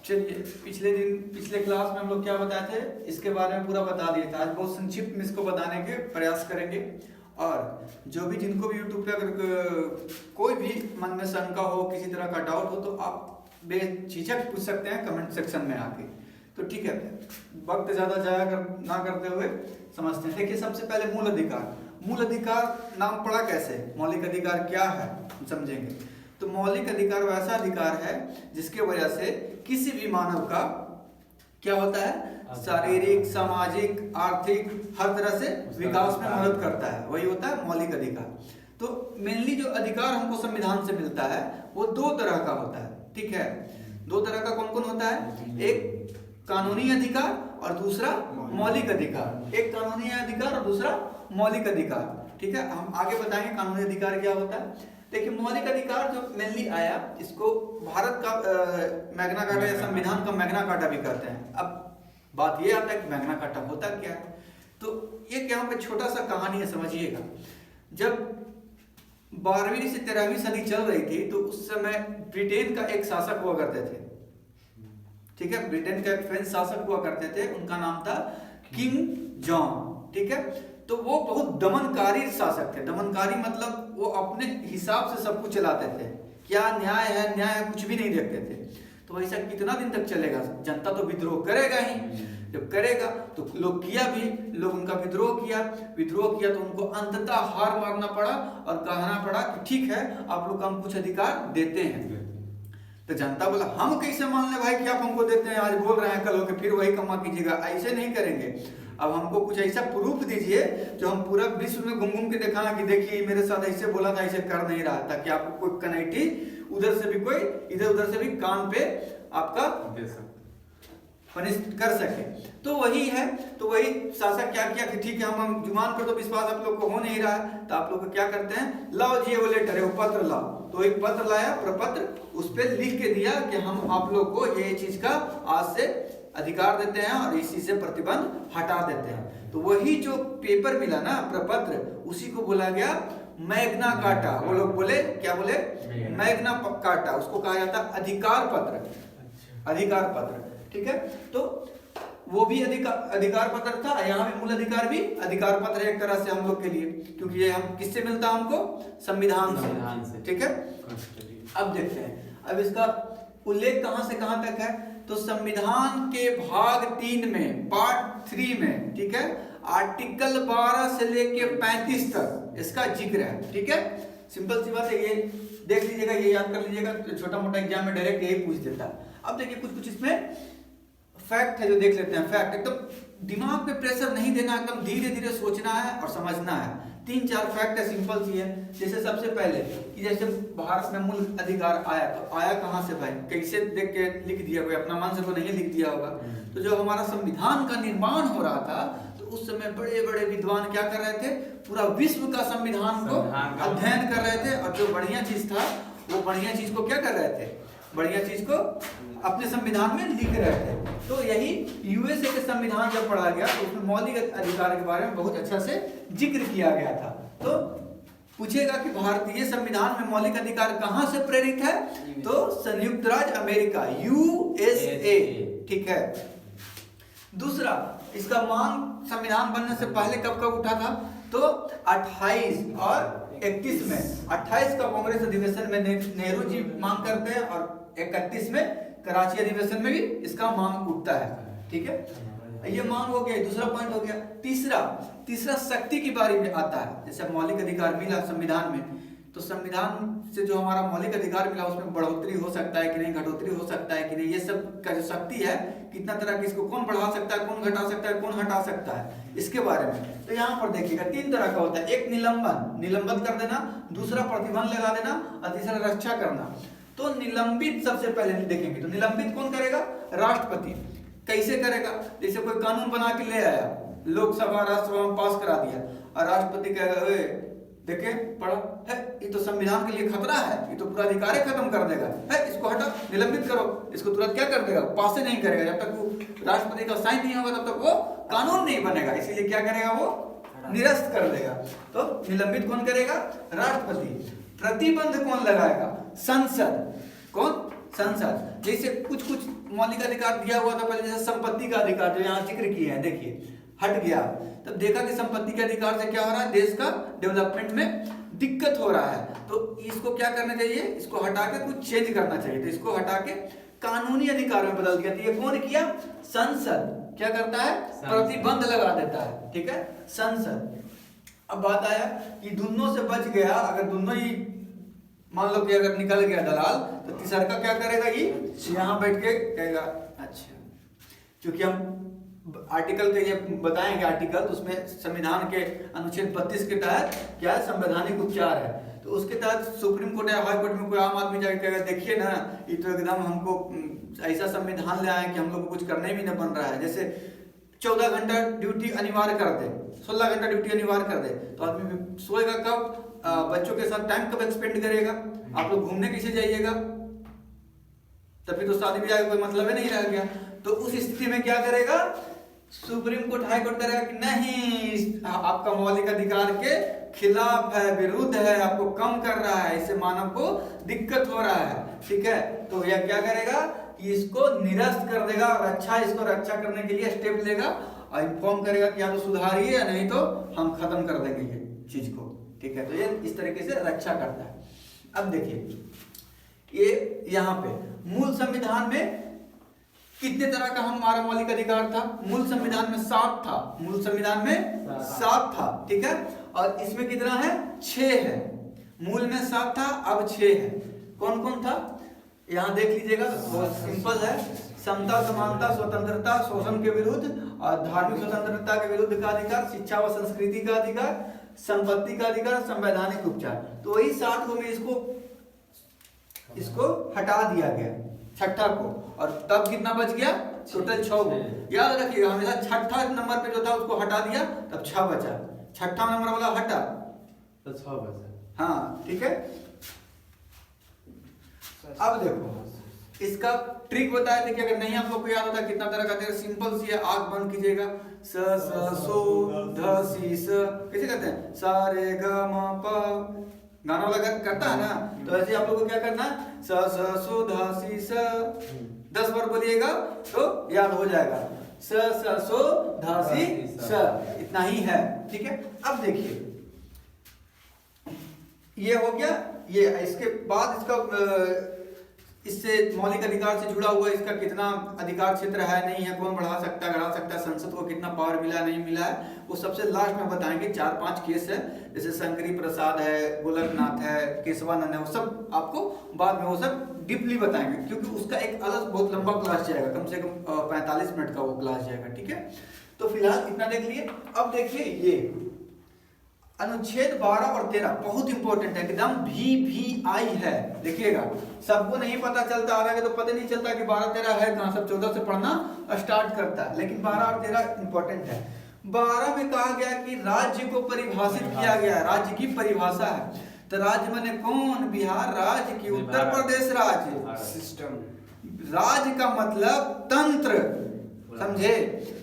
चलिए, पिछले क्लास में हम लोग क्या बताए थे, इसके बारे में पूरा बता दिया था। आज बहुत संक्षिप्त में इसको बताने के प्रयास करेंगे। और जो भी जिनको भी यूट्यूब पे अगर कोई भी मन में शंका हो, किसी तरह का डाउट हो, तो आप बेझिझक पूछ सकते हैं कमेंट सेक्शन में आके। तो ठीक है, वक्त ज़्यादा जाया ना करते हुए समझते हैं। देखिए, सबसे पहले मूल अधिकार। मूल अधिकार नाम पड़ा कैसे, मौलिक अधिकार क्या है समझेंगे। तो मौलिक अधिकार वैसा अधिकार है जिसके वजह से किसी भी मानव का क्या होता है, शारीरिक, सामाजिक, आर्थिक, हर तरह से विकास में मदद करता है, वही होता है मौलिक अधिकार। तो मेनली जो अधिकार हमको संविधान से मिलता है वो दो तरह का होता है। ठीक है, दो तरह का कौन कौन होता है, एक कानूनी अधिकार और दूसरा मौलिक अधिकार। एक कानूनी अधिकार और दूसरा मौलिक अधिकार। ठीक है, हम आगे बताएंगे कानूनी अधिकार क्या होता है। देखिए, मौलिक अधिकार जो मेनली आया, इसको भारत का मैग्ना कार्टा या संविधान का मैग्ना कार्टा भी कहते हैं। अब बात ये आता है कि मैग्ना कार्टा होता क्या है। तो एक यहाँ पे छोटा सा कहानी है, समझिएगा। जब 12वीं से 13वीं सदी चल रही थी तो उस समय ब्रिटेन का एक शासक हुआ करते थे। ठीक है, ब्रिटेन का एक फ्रेंच शासक हुआ करते थे, उनका नाम था किंग जॉन। ठीक है, तो वो बहुत दमनकारी शासक थे। दमनकारी मतलब वो अपने हिसाब से सब कुछ चलाते थे, क्या न्याय है कुछ भी नहीं देखते थे। तो ऐसा कितना दिन तक चलेगा, जनता तो विद्रोह करेगा ही। जब करेगा तो लोग किया भी, लोग उनका विद्रोह किया तो उनको अंततः हार मानना पड़ा और कहना पड़ा कि ठीक है, आप लोग हम कुछ अधिकार देते हैं। तो जनता बोला, हम कैसे मान ले भाई कि आप हमको देते हैं, आज बोल रहे हैं, कल होके फिर वही कमा कीजिएगा, ऐसे नहीं करेंगे। अब हमको कुछ ऐसा प्रूफ दीजिए जो हम पूरा विश्व में घूम घूम के दिखाएं कि देखिए मेरे साथ ऐसे बोला था, ऐसे कर नहीं रहा, ताकि आपको कोई कनेक्टी उधर से भी कोई इधर उधर से भी कान पे आपका पनिश कर सके। तो वही है, तो वही शासक क्या किया कि ठीक है, हम जुबान पर तो विश्वास आप लोग को हो नहीं रहा है, तो आप लोग क्या करते हैं, लाओ जी वो लेटर है, वो पत्र लाओ। तो एक पत्र लाया, प्रपत्र, उस पर लिख के दिया कि हम आप लोग को ये चीज का आज से अधिकार देते हैं और इसी से प्रतिबंध हटा देते हैं। तो वही जो पेपर मिला ना, प्रपत्र, उसी को बोला गया मैग्ना कार्टा। वो लोग बोले, क्या बोले, मैग्ना कार्टा। उसको कहा जाता अधिकार पत्र, अधिकार पत्र। ठीक है, तो वो भी अधिकार पत्र था, यहाँ भी मूल अधिकार भी अधिकार पत्र है एक तरह से हम लोग के लिए, क्योंकि ये हम किससे मिलता है, हमको संविधान से। ठीक है, अब देखते हैं, अब इसका उल्लेख कहां से कहां तक है। तो संविधान के भाग 3 में, पार्ट 3 में, ठीक है, आर्टिकल 12 से लेके 35 तक इसका जिक्र है। ठीक है, सिंपल सी बात है, ये देख लीजिएगा, ये याद कर लीजिएगा, तो छोटा मोटा एग्जाम में डायरेक्ट यही पूछ देता है। अब देखिए, कुछ इसमें फैक्ट है जो देख लेते हैं। फैक्ट एकदम दिमाग पे प्रेशर नहीं देना, एकदम धीरे धीरे सोचना है और समझना है। 3-4 फैक्ट है, सिंपल सी है। जैसे सबसे पहले कि जैसे भारत में मूल अधिकार आया, तो आया कहाँ से भाई, कैसे देख के लिख दिया, कोई अपना मन से तो नहीं लिख दिया होगा। तो जब हमारा संविधान का निर्माण हो रहा था तो उस समय बड़े बड़े विद्वान क्या कर रहे थे, पूरा विश्व का संविधान को अध्ययन कर रहे थे, और जो बढ़िया चीज था वो बढ़िया चीज को क्या कर रहे थे, बढ़िया चीज को अपने संविधान में लिख रहे थे। तो यही यूएसए के संविधान जब पढ़ा गया तो उसमें मौलिक अधिकार के बारे में बहुत अच्छा से जिक्र किया गया था। तो पूछेगा कि भारतीय संविधान में मौलिक अधिकार कहां से प्रेरित है, तो संयुक्त राज्य अमेरिका, यूएसए। ठीक है, दूसरा, इसका मांग संविधान बनने से पहले कब उठा था, तो 28 और 31 में। 28 का कांग्रेस अधिवेशन में नेहरू जी मांग करते हैं और 31 में कराची अधिवेशन में भी इसका मांग उठता है। ठीक है, ये मांग हो गया, दूसरा पॉइंट हो गया। तीसरा शक्ति के बारे में आता है। जैसे मौलिक अधिकार मिला संविधान में, तो संविधान से जो हमारा मौलिक अधिकार मिला उसमें बढ़ोतरी हो सकता है कि नहीं, घटोतरी हो सकता है कि नहीं, ये सब का जो शक्ति है, कितना तरह की, इसको कौन बढ़ा सकता है, कौन घटा सकता है, कौन हटा सकता है, इसके बारे में। तो यहाँ पर देखिएगा 3 तरह का होता है। एक निलंबित कर देना, दूसरा प्रतिबंध लगा देना, और तीसरा रक्षा करना। तो निलंबित सबसे पहले देखेंगे, तो निलंबित कौन करेगा, राष्ट्रपति। कैसे करेगा, जैसे कोई कानून बना के ले आया, लोकसभा राज्यसभा में पास करा दिया, और राष्ट्रपति कहेगा, देखे पढ़ो है, ये तो संविधान के लिए खतरा है, ये तो पूरा अधिकार खत्म कर देगा, है, इसको हटा, निलंबित करो। इसको तुरंत क्या कर देगा, पास नहीं करेगा। जब तक वो राष्ट्रपति का साइन नहीं होगा तब तक वो कानून नहीं बनेगा, इसीलिए क्या करेगा, वो निरस्त कर देगा। तो निलंबित कौन करेगा, राष्ट्रपति। प्रतिबंध कौन लगाएगा, संसद। कौन, संसद। जैसे कुछ कुछ मौलिक अधिकार दिया हुआ था पहले, जैसे संपत्ति का अधिकार जो यहाँ जिक्र किए हैं, देखिए हट गया, तब देखा कि संपत्ति के अधिकार से क्या हो रहा है, देश का डेवलपमेंट में दिक्कत हो रहा है, तो इसको क्या करना चाहिए, इसको हटा के कुछ चेंज करना चाहिए, तो इसको हटा के कानूनी अधिकार में बदल दिया। तो ये कौन किया, संसद क्या करता है, प्रतिबंध लगा देता है, ठीक है, संसद। अब बात आया कि दोनों से बच गया, अगर दोनों ही मान लो कि अगर निकल गया दलाल, तो तीसरा का क्या करेगा, ये यहाँ बैठ के कहेगा अच्छा, क्योंकि हम आर्टिकल के ये बताएंगे आर्टिकल, तो उसमें संविधान के अनुच्छेद 32 के तहत क्या है, संवैधानिक उपचार है, तो उसके तहत सुप्रीम कोर्ट या हाई कोर्ट में कोई आम आदमी जाकर कहेगा देखिए ना, ये तो एकदम हमको ऐसा संविधान ले आए कि हम लोग को कुछ करने भी नहीं बन रहा है, जैसे 14 घंटा ड्यूटी अनिवार्य कर दे, 16 घंटा ड्यूटी अनिवार्य कर दे, तो आदमी सोएगा कब, बच्चों के साथ टाइम कब एक्सपेंड करेगा, आप लोग घूमने कैसे जाइएगा, तभी तो शादी ब्याह का कोई मतलब ही नहीं रह गया। तो उस स्थिति में क्या करेगा, सुप्रीम कोर्ट हाई कोर्ट करेगा कि नहीं, आपका मौलिक अधिकार के खिलाफ है, विरुद्ध है, आपको कम कर रहा है, इससे मानव को दिक्कत हो रहा है, ठीक है, तो यह क्या करेगा कि इसको निरस्त कर देगा, और अच्छा इसको रक्षा करने के लिए स्टेप लेगा और इन्फॉर्म करेगा कि या तो सुधारिए या नहीं तो हम खत्म कर देंगे ये चीज को, ठीक है, तो ये इस तरीके से रक्षा करता है। अब देखिए ये यहाँ पे मूल संविधान में कितने तरह का हमारा मौलिक अधिकार था, मूल संविधान में 7 था, मूल संविधान में 7 था, ठीक है, और इसमें कितना है, 6 है, मूल में 7 था, अब 6 है। कौन कौन था, यहाँ देख लीजिएगा, बहुत सिंपल है, समता, समानता, स्वतंत्रता, शोषण के विरुद्ध और धार्मिक स्वतंत्रता के विरुद्ध का अधिकार, शिक्षा व संस्कृति का अधिकार, संपत्ति का अधिकार, संवैधानिक उपचार। तो वही 7 को में इसको हटा दिया गया, छठा को, और तब कितना बच गया, टोटल 6 को। याद रखिएगा हमेशा छठा नंबर पे जो था उसको हटा दिया, तब 6 बचा, छठा नंबर वाला हटा तो 6 बचा, हाँ ठीक है। अब देखो इसका ट्रिक बताया था कि अगर नहीं आप लोग को याद होता कितना तरह का, सिंपल सी है, आंख बंद कीजिएगा, स स सो ध सी स, कैसे करते हैं, सा रे ग म प, गाना वाला करता है ना, तो ऐसे आप लोग को क्या करना है, स स सो ध सी स, 10 बार बोलिएगा तो याद हो जाएगा, स स सो ध सी स, इतना ही है, ठीक है। अब देखिए ये हो गया, ये इसके बाद इसका इससे मौलिक अधिकार से जुड़ा हुआ इसका कितना अधिकार क्षेत्र है, नहीं है, कौन बढ़ा सकता है, घटा सकता है, संसद को कितना पावर मिला नहीं मिला है, वो सबसे लास्ट में बताएंगे। 4-5 केस है, जैसे शंकरी प्रसाद है, गोलकनाथ है, केशवानंद है, वो सब आपको बाद में वो सब डीपली बताएंगे, क्योंकि उसका एक अलग बहुत लंबा क्लास जाएगा, कम से कम 45 मिनट का वो क्लास जाएगा, ठीक है। तो फिलहाल इतना देख लिए। अब देखिए ये अनुच्छेद 12 और 13 बहुत इंपॉर्टेंट है, एकदम VVI है, देखिएगा सबको नहीं पता चलता, आगे तो पता नहीं चलता कि 12-13 है कहाँ, सब 14 से पढ़ना स्टार्ट करता है, लेकिन 12 और 13 इंपॉर्टेंट है। 12 में कहा गया कि राज्य को परिभाषित किया गया, राज्य की परिभाषा है, तो राज्य माने कौन, बिहार राज्य की, उत्तर प्रदेश राज्य, सिस्टम, राज्य का मतलब तंत्र, समझे,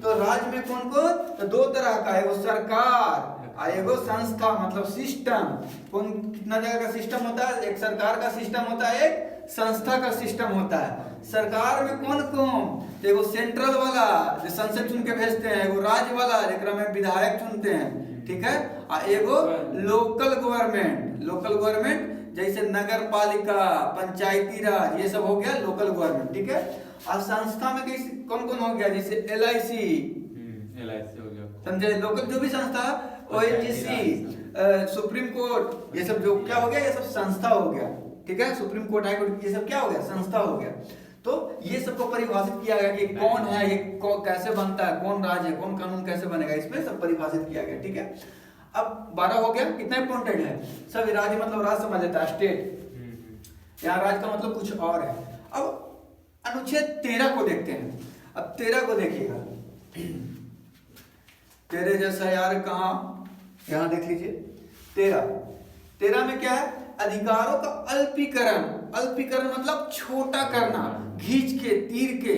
तो राज्य में कौन कौन, तो 2 तरह का, एगो सरकार, एगो संस्था मतलब सिस्टम। कौन कितना जगह का सिस्टम होता है, एक सरकार का सिस्टम होता है, एक संस्था का सिस्टम होता है। सरकार में कौन कौन, एगो सेंट्रल वाला जो संसद चुन के भेजते हैं, एगो राज्य वाला जेकरा में विधायक चुनते हैं, ठीक है, और एगो लोकल गवर्नमेंट, लोकल गवर्नमेंट जैसे नगर पालिका, पंचायती राज, ये सब हो गया लोकल गवर्नमेंट, ठीक है। और संस्था में कौन कौन हो गया, जैसे LIC हो गया, समझे, लोकल जो भी संस्था, ONGC, सुप्रीम कोर्ट, ये सब जो क्या हो गया, ये सब संस्था हो गया, ठीक है, सुप्रीम कोर्ट, हाई कोर्ट, ये सब क्या हो गया, संस्था हो गया। तो ये सबको परिभाषित किया गया कि कौन है, ये कैसे बनता है, कौन राज्य है, कौन कानून कैसे बनेगा, इसमें सब परिभाषित किया गया, ठीक है। अब 12 हो गया, कितना इंपॉर्टेंट है, सब राज्य मतलब राज्य समझ लेता है, स्टेट, यहाँ राज्य का मतलब कुछ और है। अब अनुच्छेद 13 को देखते हैं। अब 13 को देखिएगा, तेरे जैसा यार कहाँ, यहाँ देख लीजिए 13 में क्या है, अधिकारों का अल्पीकरण, अल्पीकरण मतलब छोटा करना, खींच के, तीर के,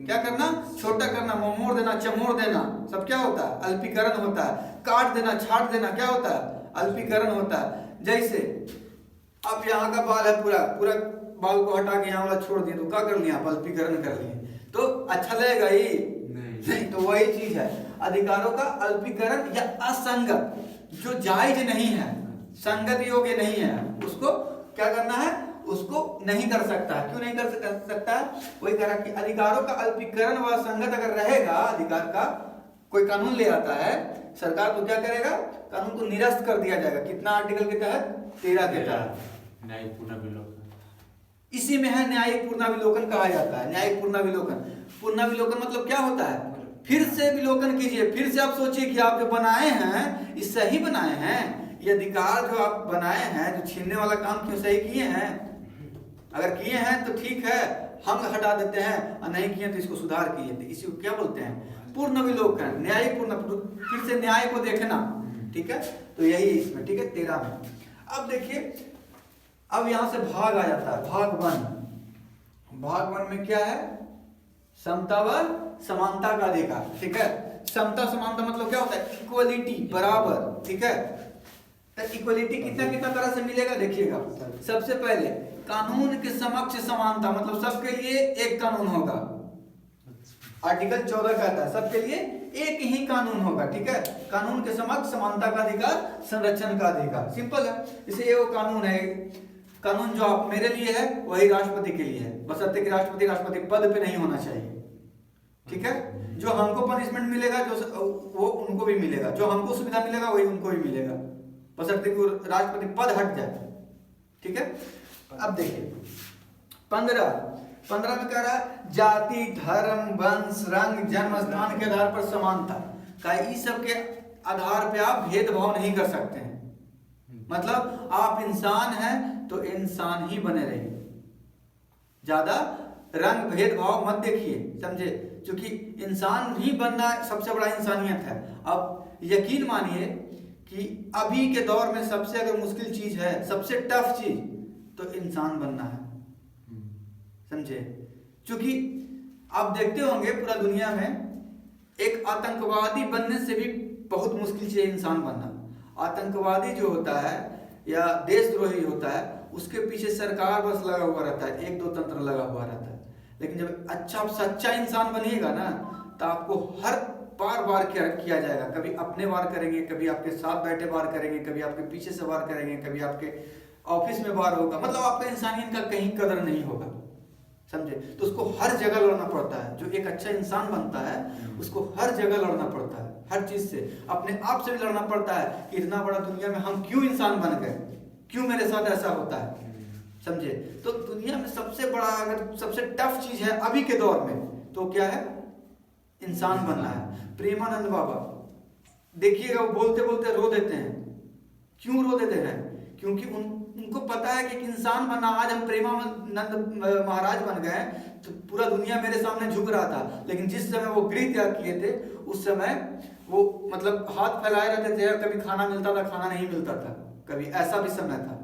क्या करना, छोटा करना, मोड़ देना, चमोड़ देना, सब क्या होता है, अल्पीकरण होता है। काट देना, छाट देना, क्या होता है, अल्पीकरण होता है। जैसे अब यहाँ का बाल है, पूरा पूरा बाल को हटा के यहाँ वाला छोड़ दिए तो क्या कर लिया आप, अल्पीकरण कर लिए, तो अच्छा लगेगा ही नहीं। तो वही चीज है, अधिकारों का अल्पीकरण या असंगत, जो जायज नहीं है, संगत योग्य नहीं है, उसको क्या करना है, उसको नहीं कर सकता। क्यों नहीं कर सकता? वही कह रहा कि अधिकारों का अल्पीकरण व संगत अगर रहेगा, अधिकार का कोई कानून ले आता है सरकार, तो क्या करेगा, कानून को निरस्त कर दिया जाएगा। कितना आर्टिकल के तहत? 13 के तहत। न्यायिक पुनर्विलोकन इसी में है, न्यायिक पुनर्विलोकन कहा जाता है। न्यायिक पुनर्विलोकन, पुनर्विलोकन मतलब क्या होता है? फिर से विलोकन कीजिए, फिर से आप सोचिए कि आप जो बनाए हैं ये सही बनाए हैं, ये अधिकार जो आप बनाए हैं, जो छीनने वाला काम क्यों सही किए हैं? अगर किए हैं तो ठीक है, हम हटा देते हैं, और नहीं किए तो इसको सुधार किए, तो इसी को क्या बोलते हैं? पूर्ण विलोकन, न्यायिक पूर्ण, फिर से न्याय को देखना। ठीक है, तो यही इसमें, ठीक है, 13 में। अब देखिए, अब यहां से भाग आ जाता है, भाग 1। भाग 1 में क्या है? समता व समानता का अधिकार। ठीक है, समता समानता मतलब क्या होता है? इक्वलिटी, बराबर। ठीक है, तो इक्वलिटी कितना कितना तरह से मिलेगा देखिएगा। सबसे पहले कानून के समक्ष समानता, मतलब सबके लिए एक कानून होगा। आर्टिकल 14 कहता है सबके लिए एक ही कानून होगा। ठीक है, कानून के समक्ष समानता का अधिकार, संरक्षण का अधिकार। सिंपल है। इसे ये वो कानून है, कानून जो आप मेरे लिए है वही राष्ट्रपति के लिए है, बशर्ते कि राष्ट्रपति पद पे नहीं होना चाहिए। ठीक है, जो हमको पनिशमेंट मिलेगा जो वो उनको भी मिलेगा, जो हमको सुविधा मिलेगा वही उनको भी मिलेगा, बशर्ते कि राष्ट्रपति पद हट जाए। ठीक है, अब देखिए 15 में कह रहा है जाति, धर्म, वंश, रंग, जन्म स्थान के आधार पर समानता का, इस सब के आधार पे आप भेदभाव नहीं कर सकते हैं। मतलब आप इंसान हैं तो इंसान ही बने रहिए, ज्यादा रंग भेदभाव मत देखिए, समझे? क्योंकि इंसान ही बनना सबसे बड़ा इंसानियत है। अब यकीन मानिए कि अभी के दौर में सबसे अगर मुश्किल चीज है, सबसे टफ चीज, तो इंसान बनना है, समझे? क्योंकि आप देखते होंगे पूरा दुनिया में एक आतंकवादी बनने से भी बहुत मुश्किल चीज है इंसान बनना। आतंकवादी जो होता है या देशद्रोही होता है, उसके पीछे सरकार बस लगा हुआ रहता है, एक दो तंत्र लगा हुआ रहता है। लेकिन जब अच्छा सच्चा इंसान बनिएगा ना, तो आपको हर बार वार किया जाएगा। कभी अपने वार करेंगे, कभी आपके साथ बैठे वार करेंगे, कभी आपके पीछे से वार करेंगे, कभी आपके ऑफिस में वार होगा। मतलब आपका इंसानियत का कहीं कदर नहीं होगा, समझे? तो उसको हर जगह लड़ना पड़ता है। जो एक अच्छा इंसान बनता है उसको हर जगह लड़ना पड़ता है, हर चीज से, अपने आप से भी लड़ना पड़ता है कि इतना बड़ा दुनिया में हम क्यों इंसान बन गए, क्यों मेरे साथ ऐसा होता है, समझे? तो दुनिया में सबसे बड़ा, अगर सबसे टफ चीज है अभी के दौर में, तो क्या है? इंसान बनना है। प्रेमानंद बाबा देखिएगा, वो बोलते बोलते रो देते हैं। क्यों रो देते हैं? क्योंकि उनको पता है कि इंसान बनना, आज हम प्रेमानंद महाराज बन गए तो पूरा दुनिया मेरे सामने झुक रहा था, लेकिन जिस समय वो गृह त्याग किए थे उस समय वो मतलब हाथ फैलाए रहते थे, कभी खाना मिलता था, खाना नहीं मिलता था, कभी ऐसा भी समय था।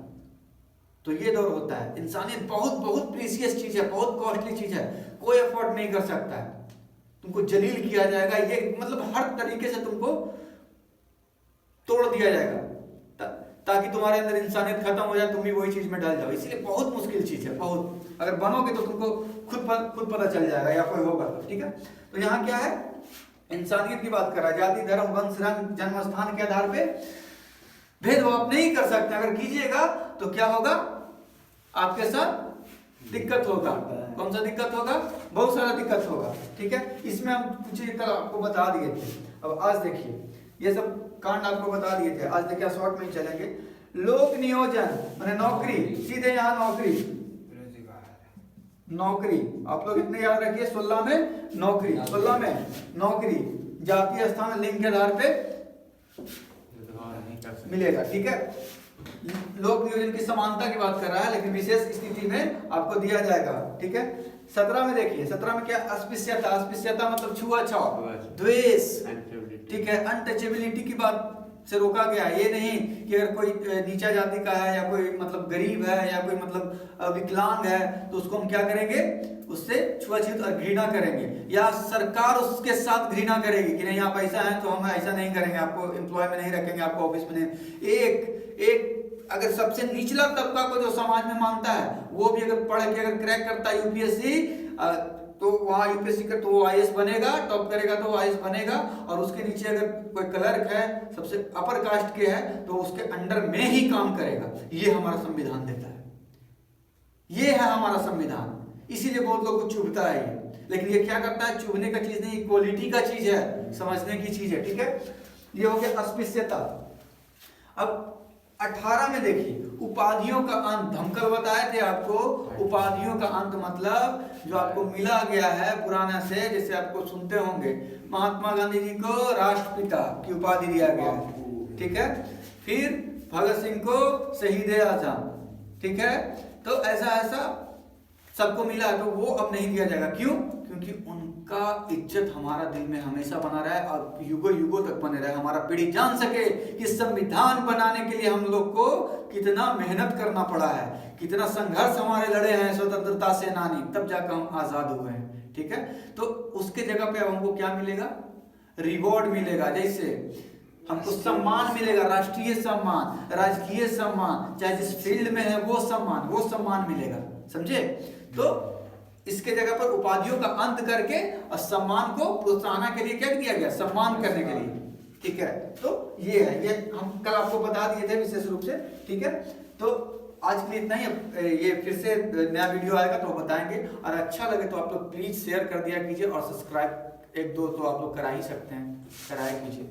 तो ये दौर होता है। इंसानियत बहुत बहुत प्रीसियस चीज है, बहुत कॉस्टली चीज है, कोई एफर्ट नहीं कर सकता है, तुमको जलील किया जाएगा, ये मतलब हर तरीके से तुमको तोड़ दिया जाएगा ताकि तुम्हारे अंदर इंसानियत खत्म हो जाए, तुम भी वही चीज में डाल जाओ। इसलिए बहुत मुश्किल चीज है, बहुत। अगर बनोगे तो तुमको खुद पता चल जाएगा, या कोई होगा तो। ठीक है, तो यहाँ क्या है? इंसानियत की बात कर रहा है। जाति, धर्म, वंश, रंग, जन्म स्थान के आधार पे भेदभाव आप नहीं कर सकते। अगर कीजिएगा तो क्या होगा? आपके साथ दिक्कत होगा। कौन सा दिक्कत होगा? बहुत सारा दिक्कत होगा। ठीक है, इसमें हम कुछ कल आपको बता दिए थे। अब आज देखिए, ये सब कांड आपको बता दिए थे, आज देखिए शॉर्ट में ही चलेंगे। लोक नियोजन माने नौकरी, सीधे यहाँ नौकरी, नौकरी आप लोग इतने याद रखिए। 16 में नौकरी, 16 में नौकरी जातीय स्थान लिंग के आधार पे मिलेगा। ठीक है, लोक नियोजन की समानता की बात कर रहा है, लेकिन विशेष स्थिति में आपको दिया जाएगा। ठीक है, 17 में देखिए, 17 में क्या? अस्पृश्यता। अस्पृश्यता मतलब छुआछाव, द्वेष। ठीक है, अनटचेबिलिटी की बात से रोका गया। ये नहीं कि अगर कोई नीचा जाति का है, या कोई मतलब गरीब है, या कोई मतलब विकलांग है, तो उसको हम क्या करेंगे? उससे छुआछूत और घृणा करेंगे, या सरकार उसके साथ घृणा करेगी कि नहीं आप ऐसा हैं तो हम ऐसा नहीं करेंगे, आपको एम्प्लॉय में नहीं रखेंगे, आपको ऑफिस में नहीं। एक अगर सबसे निचला तबका को जो समाज में मानता है वो भी अगर पढ़ के अगर क्रैक करता है यूपीएससी, तो वहाँ यूपीएससी का तो वो आईएएस बनेगा, टॉप करेगा तो आईएएस बनेगा। और उसके नीचे अगर कोई क्लर्क है सबसे अपर कास्ट के है तो उसके अंडर में ही काम करेगा। ये हमारा संविधान देता है, ये है हमारा संविधान। इसीलिए बहुत लोग को चुभता है ये, लेकिन ये क्या करता है, चुभने का चीज नहीं, इक्वलिटी का चीज है, समझने की चीज है। ठीक है, ये हो गया अस्पृश्यता। अब 18 में देखिए उपाधियों का अंत, हम कल बताए थे आपको उपाधियों का अंत मतलब जो आपको मिला गया है पुराना से, जैसे आपको सुनते होंगे महात्मा गांधी जी को राष्ट्रपिता की उपाधि दिया गया है। ठीक है, फिर भगत सिंह को शहीद आजम। ठीक है, तो ऐसा ऐसा सबको मिला, तो वो अब नहीं दिया जाएगा। क्यों? क्योंकि उनका इज्जत हमारा दिल में हमेशा बना रहा है और युगों युगों तक बने रहे, हमारा पीढ़ी जान सके कि संविधान बनाने के लिए हम लोग को कितना मेहनत करना पड़ा है, कितना संघर्ष हमारे लड़े हैं स्वतंत्रता सेनानी, तब जाकर हम आजाद हुए हैं। ठीक है, तो उसके जगह पे अब हमको क्या मिलेगा, रिवॉर्ड मिलेगा। जैसे हमको सम्मान मिलेगा, राष्ट्रीय सम्मान, राजकीय सम्मान, चाहे जिस फील्ड में है वो सम्मान मिलेगा। समझे? तो इसके जगह पर उपाधियों का अंत करके और सम्मान को प्रोत्साहन के लिए क्या दिया गया, सम्मान करने के लिए। ठीक है, तो ये है, ये हम कल आपको बता दिए थे विशेष रूप से। ठीक है, तो आज के लिए इतना ही। ये फिर से नया वीडियो आएगा तो बताएंगे, और अच्छा लगे तो आप लोग प्लीज शेयर कर दिया कीजिए, और सब्सक्राइब एक दो तो आप लोग करा ही सकते हैं, कराया कीजिए।